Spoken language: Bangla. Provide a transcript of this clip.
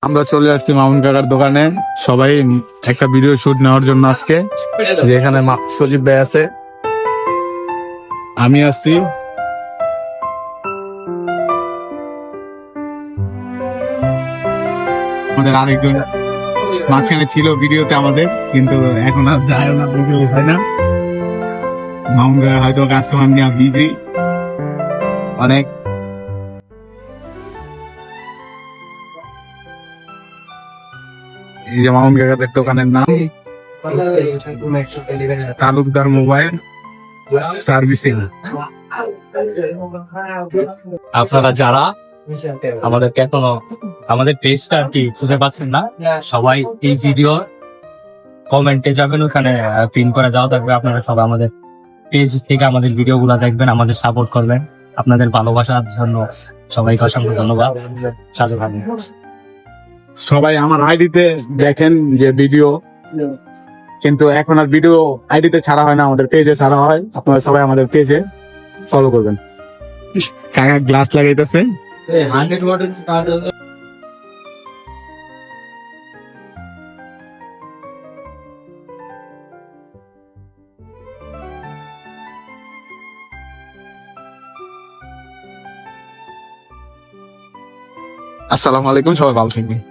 আমরা চলে আসছি মামুন কাকার দোকানে, সবাই একটা ভিডিও শুট নেওয়ার জন্য আজকে। যেখানে সজীব ভাই আছে, আমি আসছি, আমাদের আরেকজন মাঝখানে ছিল ভিডিওতে আমাদের, কিন্তু এখন আর যায় না, ভিডিও হয় না। মামুন কাকা হয়তো কাস্টমার নিয়ে বিজি অনেক। এই যে মামুন কাকাদের দোকানের নাম তালুকদার মোবাইল সার্ভিসিং। আপনারা যারা আমাদেরকে এখনো আমাদের পেজটা আর কি খুঁজে পাচ্ছেন না, সবাই এই ভিডিও কমেন্টে যাবেন, ওখানে পিন করে দেওয়া থাকবে। আপনারা সবাই আমাদের পেজ থেকে আমাদের ভিডিও গুলা দেখবেন, আমাদের সাপোর্ট করবেন। আপনাদের ভালোবাসার জন্য সবাইকে অসংখ্য ধন্যবাদ। সাথে থাকবেন। সবাই আমার আইডিতে দেখেন যে ভিডিও, কিন্তু এখন আর ভিডিও আইডিতে ছাড়া হয় না, আমাদের পেজে ছাড়া হয়। আপনারা সবাই আমাদের পেজে ফলো করবেন। কাকা গ্লাস লাগাইতেছে। আসসালামু আলাইকুম, সবাই ভালো থাকবেন।